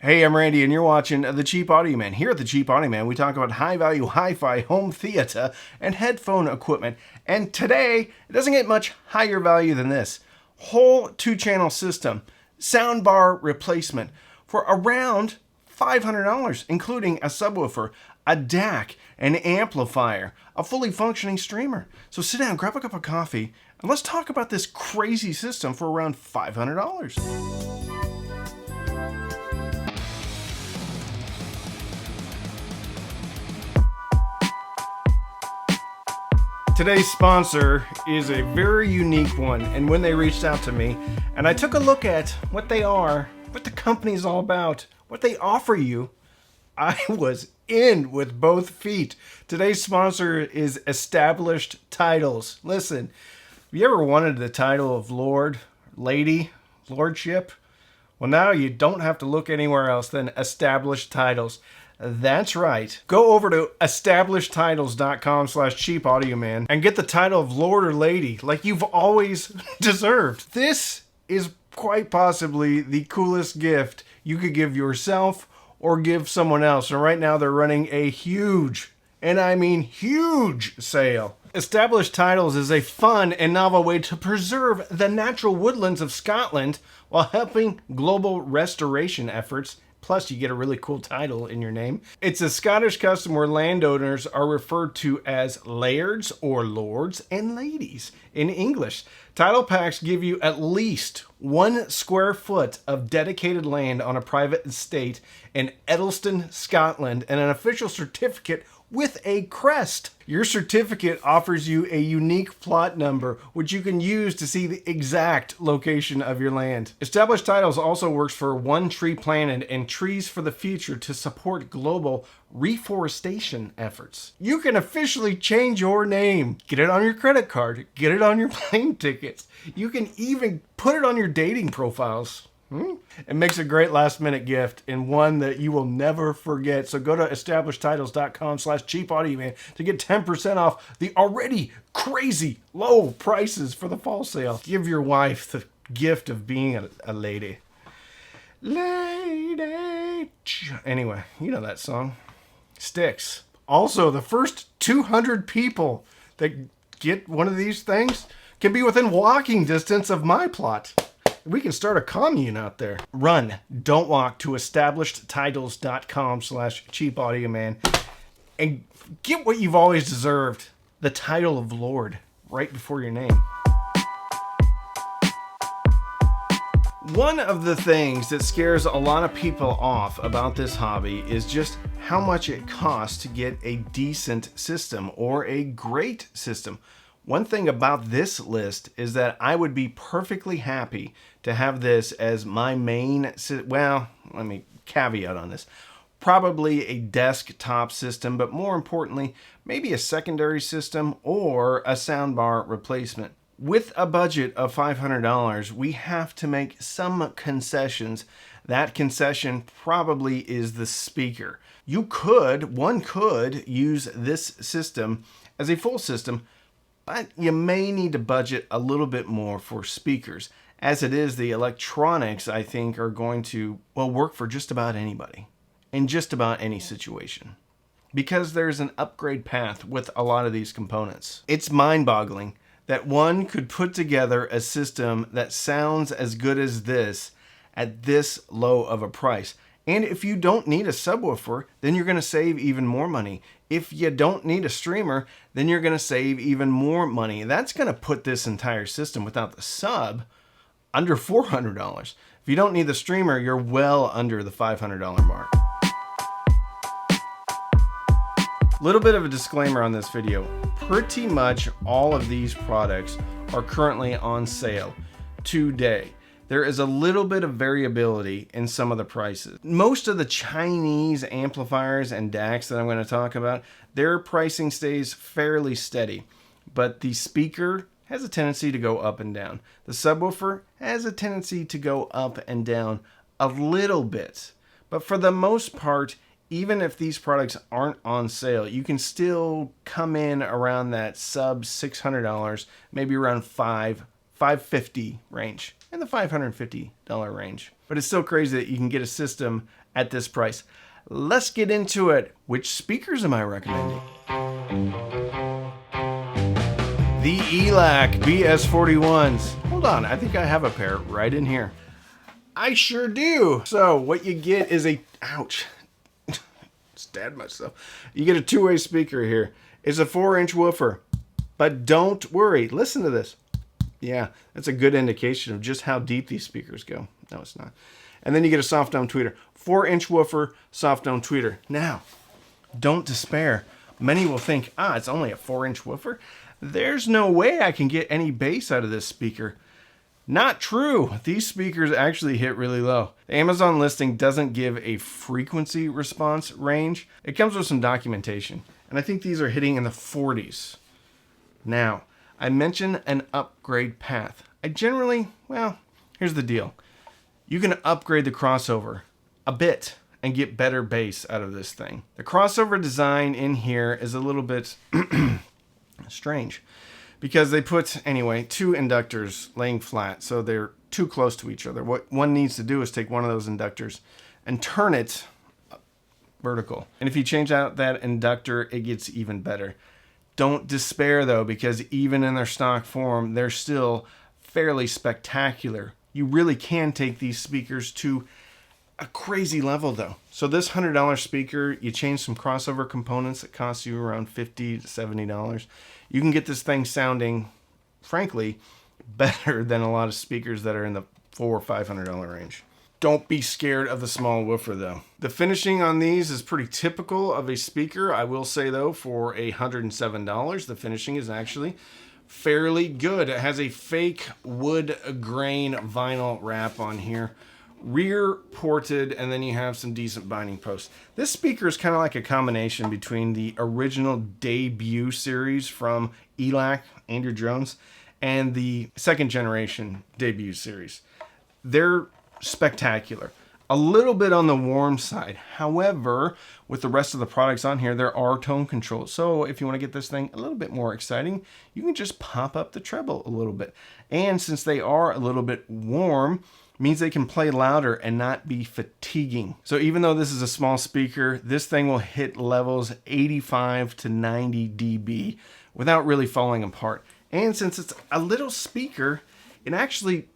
Hey, I'm Randy, and you're watching The Cheap Audio Man. Here at The Cheap Audio Man, we talk about high-value hi-fi home theater and headphone equipment. And today, it doesn't get much higher value than this. Whole 2-channel system, soundbar replacement for around $500, including a subwoofer, a DAC, an amplifier, a fully functioning streamer. So sit down, grab a cup of coffee, and let's talk about this crazy system for around $500. Today's sponsor is a very unique one, and when they reached out to me and I took a look at what they are, what the company's all about, what they offer you, I was in with both feet. Today's sponsor is Established Titles. Listen, have you ever wanted the title of Lord, Lady, Lordship? Well, now you don't have to look anywhere else than Established Titles. That's right. Go over to establishedtitles.com/cheapaudioman and get the title of Lord or Lady like you've always deserved. This is quite possibly the coolest gift you could give yourself or give someone else. And right now they're running a huge, and I mean huge, sale. Established Titles is a fun and novel way to preserve the natural woodlands of Scotland while helping global restoration efforts. Plus, you get a really cool title in your name. It's a Scottish custom where landowners are referred to as lairds or lords and ladies in English. Title packs give you at least 1 square foot of dedicated land on a private estate in Edelston, Scotland, and an official certificate with a crest. Your certificate offers you a unique plot number, which you can use to see the exact location of your land. Established Titles also works for One Tree Planted and Trees for the Future to support global reforestation efforts. You can officially change your name. Get it on your credit card. Get it on your plane tickets. You can even put it on your dating profiles. It makes a great last-minute gift and one that you will never forget. So go to establishedtitles.com/cheapaudioman to get 10% off the already crazy low prices for the fall sale. Give your wife the gift of being a lady. Lady. Anyway, you know that song. Sticks. Also, the first 200 people that get one of these things can be within walking distance of my plot. We can start a commune out there. Run, don't walk to establishedtitles.com/cheapaudioman and get what you've always deserved, the title of Lord, right before your name. One of the things that scares a lot of people off about this hobby is just how much it costs to get a decent system or a great system. One thing about this list is that I would be perfectly happy to have this as my main, well, let me caveat on this. Probably a desktop system, but more importantly, maybe a secondary system or a soundbar replacement. With a budget of $500, we have to make some concessions. That concession probably is the speaker. One could use this system as a full system, but you may need to budget a little bit more for speakers. As it is, the electronics, I think, are going to, well, work for just about anybody in just about any situation, because there's an upgrade path with a lot of these components. It's mind-boggling that one could put together a system that sounds as good as this at this low of a price. And if you don't need a subwoofer, then you're going to save even more money. If you don't need a streamer, then you're going to save even more money. That's going to put this entire system without the sub under $400. If you don't need the streamer, you're well under the $500 mark. Little bit of a disclaimer on this video. Pretty much all of these products are currently on sale today. There is a little bit of variability in some of the prices. Most of the Chinese amplifiers and DACs that I'm going to talk about, their pricing stays fairly steady, but the speaker has a tendency to go up and down. The subwoofer has a tendency to go up and down a little bit, but for the most part, even if these products aren't on sale, you can still come in around that sub $600, maybe around $550 range. in the $550 range. But it's still crazy that you can get a system at this price. Let's get into it. Which speakers am I recommending? The ELAC BS41s. Hold on, I think I have a pair right in here. I sure do. So what you get is a, ouch, stabbed myself. You get a two-way speaker here. It's a 4-inch woofer, but don't worry. Listen to this. Yeah, that's a good indication of just how deep these speakers go. No, it's not. And then you get a soft dome tweeter. 4-inch woofer, soft dome tweeter. Now, don't despair. Many will think, it's only a 4-inch woofer. There's no way I can get any bass out of this speaker. Not true. These speakers actually hit really low. The Amazon listing doesn't give a frequency response range. It comes with some documentation, and I think these are hitting in the 40s. Now, I mentioned an upgrade path. I generally, well, here's the deal. You can upgrade the crossover a bit and get better bass out of this thing. The crossover design in here is a little bit strange because they put, anyway, 2 inductors laying flat, so they're too close to each other. What one needs to do is take one of those inductors and turn it vertical. And if you change out that inductor, it gets even better. Don't despair though, because even in their stock form, they're still fairly spectacular. You really can take these speakers to a crazy level though. So this $100 speaker, you change some crossover components that cost you around $50 to $70. You can get this thing sounding, frankly, better than a lot of speakers that are in the $400 or $500 range. Don't be scared of the small woofer though. The finishing on these is pretty typical of a speaker. I will say though, for $107, the finishing is actually fairly good. It has a fake wood grain vinyl wrap on here, rear ported, and then you have some decent binding posts. This speaker is kind of like a combination between the original debut series from ELAC, Andrew Jones, and the second generation debut series. They're spectacular. A little bit on the warm side. However, with the rest of the products on here, there are tone controls. So if you want to get this thing a little bit more exciting, you can just pop up the treble a little bit. And since they are a little bit warm, means they can play louder and not be fatiguing. So even though this is a small speaker, this thing will hit levels 85 to 90 dB without really falling apart. And since it's a little speaker, it actually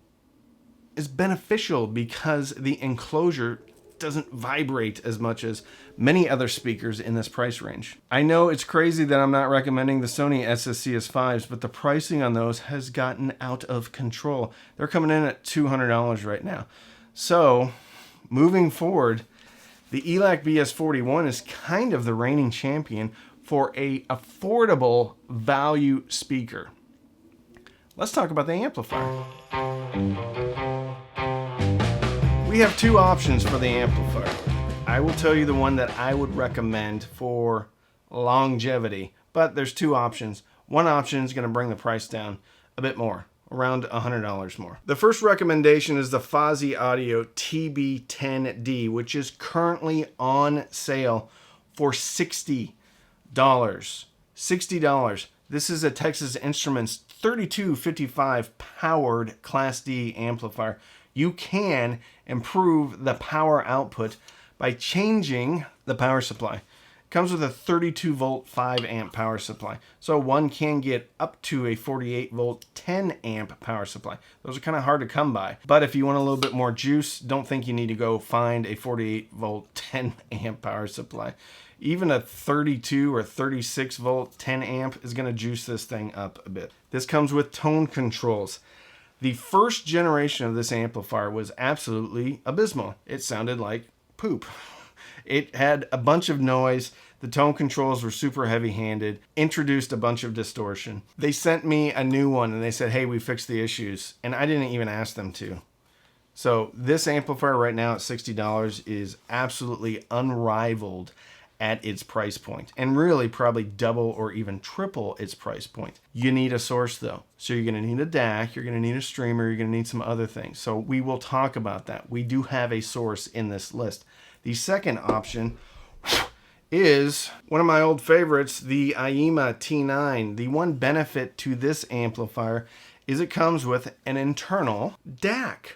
is beneficial because the enclosure doesn't vibrate as much as many other speakers in this price range. I know it's crazy that I'm not recommending the Sony SSCS5s, but the pricing on those has gotten out of control. They're coming in at $200 right now. So moving forward, the ELAC BS41 is kind of the reigning champion for a affordable value speaker. Let's talk about the amplifier. We have 2 options for the amplifier. I will tell you the one that I would recommend for longevity, but there's 2 options. One option is going to bring the price down a bit more, around $100 more. The first recommendation is the Fozzy Audio TB10D, which is currently on sale for $60. $60. This is a Texas Instruments 3255 powered Class D amplifier. You can improve the power output by changing the power supply. It comes with a 32 volt 5 amp power supply. So one can get up to a 48 volt 10 amp power supply. Those are kind of hard to come by. But if you want a little bit more juice, don't think you need to go find a 48 volt 10 amp power supply. Even a 32 or 36 volt 10 amp is going to juice this thing up a bit. This comes with tone controls. The first generation of this amplifier was absolutely abysmal. It sounded like poop. It had a bunch of noise. The tone controls were super heavy-handed, introduced a bunch of distortion. They sent me a new one and they said, hey, we fixed the issues. And I didn't even ask them to. So this amplifier right now at $60 is absolutely unrivaled at its price point, and really probably double or even triple its price point. You need a source though. So you're gonna need a DAC, you're gonna need a streamer, you're gonna need some other things. So we will talk about that. We do have a source in this list. The second option is one of my old favorites, the IEMA T9. The one benefit to this amplifier is it comes with an internal DAC.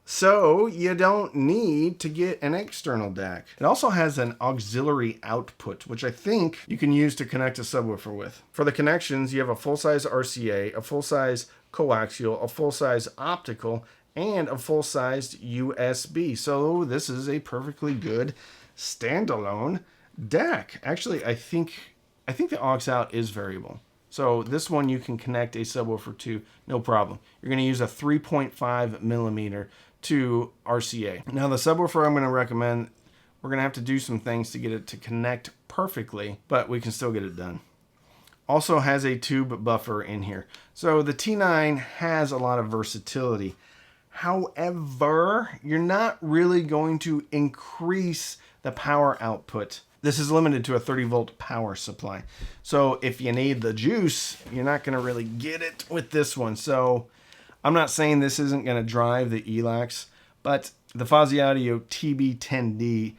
So you don't need to get an external DAC. It also has an auxiliary output, which I think you can use to connect a subwoofer with. For the connections, you have a full-size RCA, a full-size coaxial, a full-size optical, and a full-sized USB. So this is a perfectly good standalone DAC. Actually, I think the aux out is variable. So this one you can connect a subwoofer to, no problem. You're going to use a 3.5 millimeter to RCA. Now the subwoofer I'm going to recommend, we're going to have to do some things to get it to connect perfectly, but we can still get it done. Also has a tube buffer in here. So the T9 has a lot of versatility. However, you're not really going to increase the power output. This is limited to a 30 volt power supply. So if you need the juice, you're not going to really get it with this one. So I'm not saying this isn't going to drive the ELACs, but the Fuzzy Audio TB10D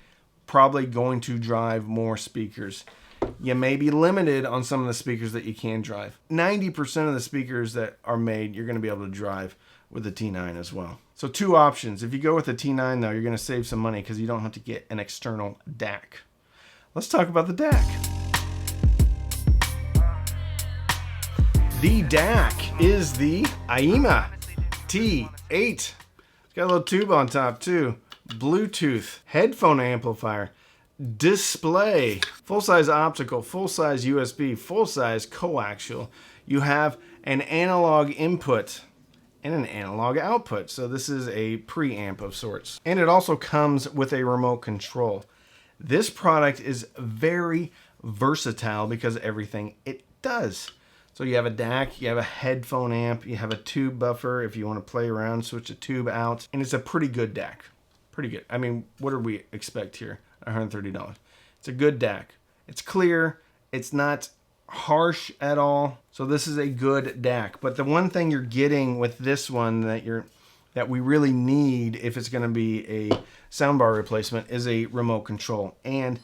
probably going to drive more speakers. You may be limited on some of the speakers that you can drive. 90% of the speakers that are made, you're going to be able to drive with the T9 as well. So two options. If you go with the T9 though, you're going to save some money because you don't have to get an external DAC. Let's talk about the DAC. The DAC is the AIMA T8. It's got a little tube on top too. Bluetooth, headphone amplifier, display, full-size optical, full-size USB, full-size coaxial. You have an analog input and an analog output. So this is a preamp of sorts. And it also comes with a remote control. This product is very versatile because of everything it does. So you have a DAC, you have a headphone amp, you have a tube buffer if you want to play around, switch a tube out, and it's a pretty good DAC. Pretty good. I mean, what do we expect here? $130. It's a good DAC. It's clear. It's not harsh at all. So this is a good DAC. But the one thing you're getting with this one that we really need if it's going to be a soundbar replacement is a remote control. And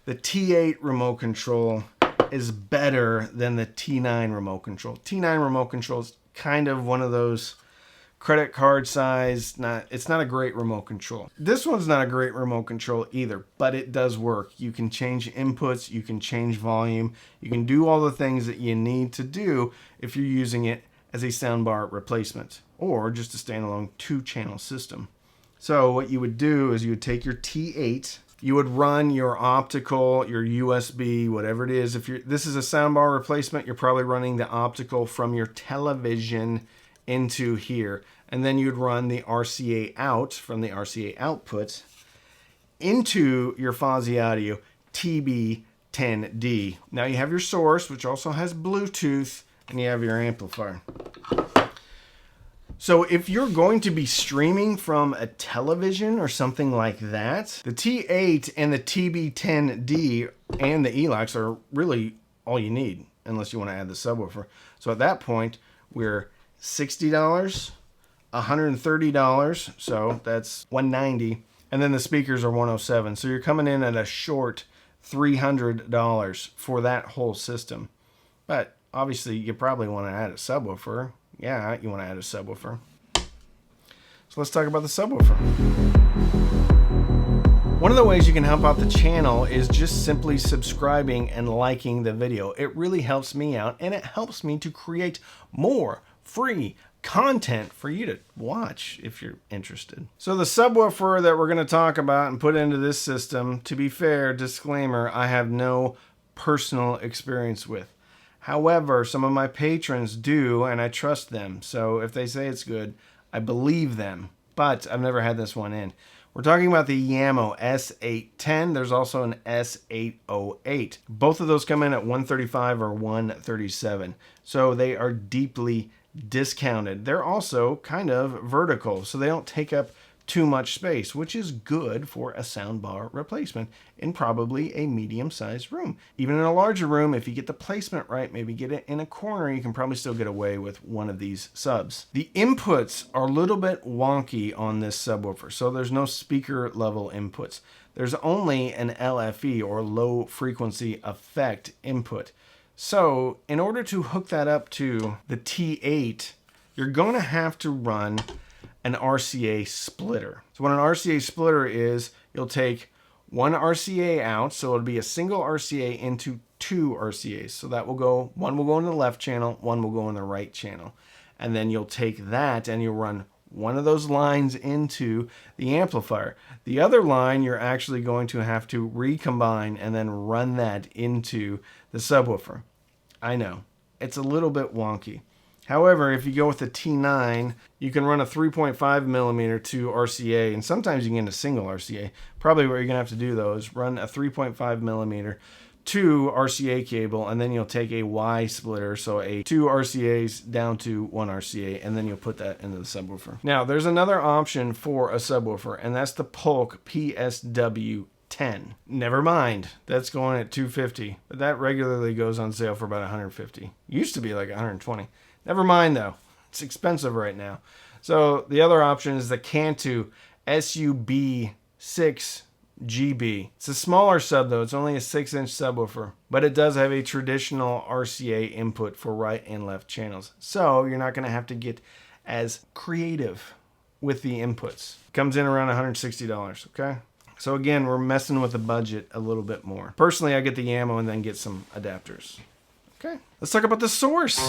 the T8 remote control is better than the T9 remote control. T9 remote control is kind of one of those credit card size, it's not a great remote control. This one's not a great remote control either, but it does work. You can change inputs, you can change volume, you can do all the things that you need to do if you're using it as a soundbar replacement or just a standalone 2-channel system. So what you would do is you would take your T8, you would run your optical, your USB, whatever it is. If this is a soundbar replacement, you're probably running the optical from your television into here, and then you'd run the RCA out from the RCA output into your Fuzzy Audio TB10D. Now you have your source, which also has Bluetooth, and you have your amplifier. So if you're going to be streaming from a television or something like that, the T8 and the TB10D and the ELACs are really all you need, unless you want to add the subwoofer. So at that point, we're $60, $130, so that's $190, and then the speakers are $107. So you're coming in at a short $300 for that whole system. But obviously, you probably want to add a subwoofer. Yeah, you want to add a subwoofer. So let's talk about the subwoofer. One of the ways you can help out the channel is just simply subscribing and liking the video. It really helps me out, and it helps me to create more free content for you to watch if you're interested. So the subwoofer that we're going to talk about and put into this system, to be fair, disclaimer, I have no personal experience with. However, some of my patrons do, and I trust them. So if they say it's good, I believe them. But I've never had this one in. We're talking about the Yamo S810. There's also an S808. Both of those come in at $135 or $137. So they are deeply discounted. They're also kind of vertical, so they don't take up too much space, which is good for a soundbar replacement in probably a medium-sized room. Even in a larger room, if you get the placement right, maybe get it in a corner, you can probably still get away with one of these subs. The inputs are a little bit wonky on this subwoofer, so there's no speaker level inputs. There's only an LFE or low frequency effect input. So in order to hook that up to the T8 you're going to have to run an RCA splitter. So what an RCA splitter is, you'll take one RCA out, so it'll be a single RCA into two RCAs. So that will go, one will go in the left channel, one will go in the right channel. And then you'll take that and you'll run one of those lines into the amplifier. The other line you're actually going to have to recombine and then run that into the subwoofer. I know, it's a little bit wonky. However, if you go with the T9, you can run a 3.5 millimeter to RCA, and sometimes you can get a single RCA. Probably what you're gonna have to do though is run a 3.5 millimeter to RCA cable, and then you'll take a Y splitter, so a 2 RCAs down to 1 RCA, and then you'll put that into the subwoofer. Now, there's another option for a subwoofer, and that's the Polk PSW 10. Never mind, that's going at $250, but that regularly goes on sale for about $150. Used to be like $120. Never mind though, it's expensive right now. So the other option is the Cantu SUB6GB. It's a smaller sub though, it's only a 6-inch subwoofer, but it does have a traditional RCA input for right and left channels. So you're not gonna have to get as creative with the inputs. Comes in around $160, okay? So again, we're messing with the budget a little bit more. Personally, I get the ammo and then get some adapters. Okay, let's talk about the source.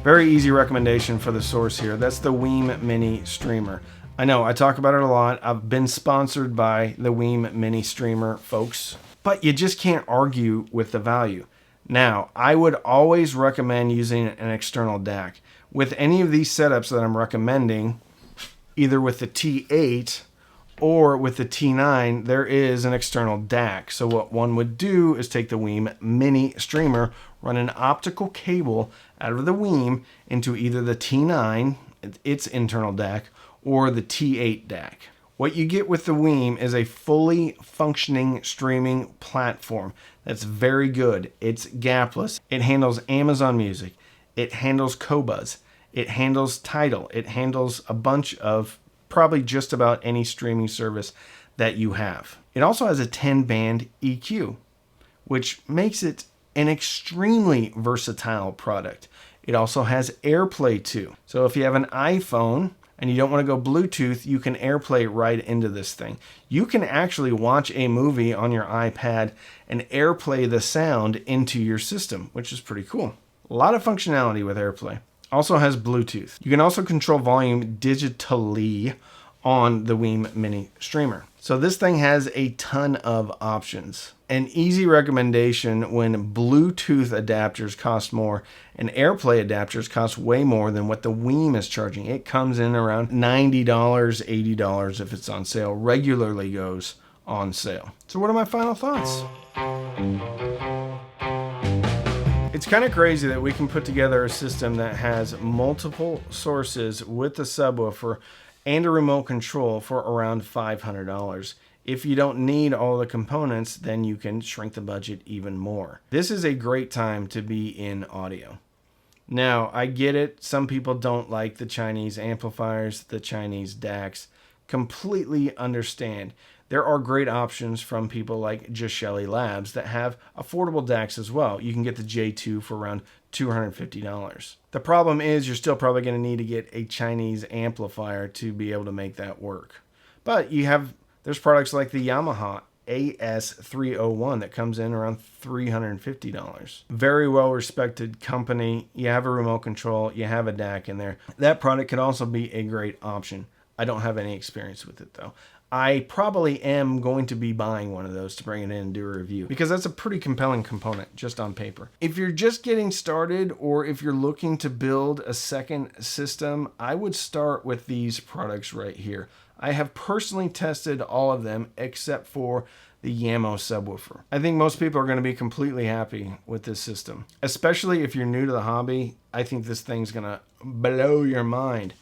Very easy recommendation for the source here. That's the Weem Mini Streamer. I know, I talk about it a lot. I've been sponsored by the Weem Mini Streamer folks, but you just can't argue with the value. Now, I would always recommend using an external DAC. With any of these setups that I'm recommending, either with the T8 or with the T9, there is an external DAC. So what one would do is take the Weem Mini Streamer, run an optical cable out of the Weem into either the T9, its internal DAC, or the T8 DAC. What you get with the Weem is a fully functioning streaming platform that's very good. It's gapless. It handles Amazon Music. It handles Qobuz. It handles Tidal. It handles a bunch of probably just about any streaming service that you have. It also has a 10-band EQ, which makes it an extremely versatile product. It also has AirPlay too. So if you have an iPhone and you don't want to go Bluetooth, you can AirPlay right into this thing. You can actually watch a movie on your iPad and AirPlay the sound into your system, which is pretty cool. A lot of functionality with AirPlay. Also has Bluetooth. You can also control volume digitally on the Weem Mini Streamer. So this thing has a ton of options. An easy recommendation: when Bluetooth adapters cost more and AirPlay adapters cost way more than what the Weem is charging. It comes in around $90, $80 if it's on sale. Regularly goes on sale. So what are my final thoughts? It's kind of crazy that we can put together a system that has multiple sources with a subwoofer and a remote control for around $500. If you don't need all the components, then you can shrink the budget even more. This is a great time to be in audio. Now, I get it. Some people don't like the Chinese amplifiers, the Chinese DACs. Completely understand. There are great options from people like Jashelli Labs that have affordable DACs as well. You can get the J2 for around $250. The problem is you're still probably going to need to get a Chinese amplifier to be able to make that work. But there's products like the Yamaha AS301 that comes in around $350. Very well respected company. You have a remote control, you have a DAC in there. That product could also be a great option. I don't have any experience with it though. I probably am going to be buying one of those to bring it in and do a review, because that's a pretty compelling component just on paper. If you're just getting started, or if you're looking to build a second system, I would start with these products right here. I have personally tested all of them except for the Yamo subwoofer. I think most people are going to be completely happy with this system, especially if you're new to the hobby. I think this thing's going to blow your mind.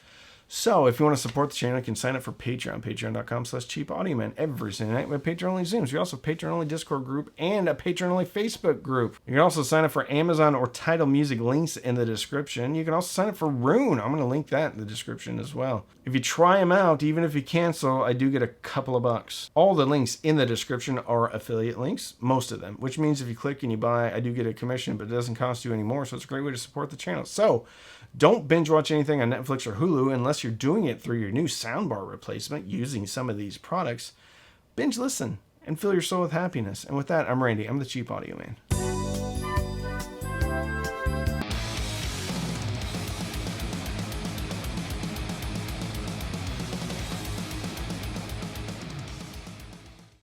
So if you want to support the channel, you can sign up for Patreon, patreon.com/cheapaudioman. Every Sunday night, we have Patreon-only Zooms. We also have a Patreon-only Discord group and a Patreon-only Facebook group. You can also sign up for Amazon or Tidal Music, links in the description. You can also sign up for Rune. I'm going to link that in the description as well. If you try them out, even if you cancel, I do get a couple of bucks. All the links in the description are affiliate links, most of them, which means if you click and you buy, I do get a commission, but it doesn't cost you any more, so it's a great way to support the channel. So don't binge watch anything on Netflix or Hulu unless you're doing it through your new soundbar replacement using some of these products. Binge listen and fill your soul with happiness. And with that, I'm Randy. I'm the Cheap Audio Man.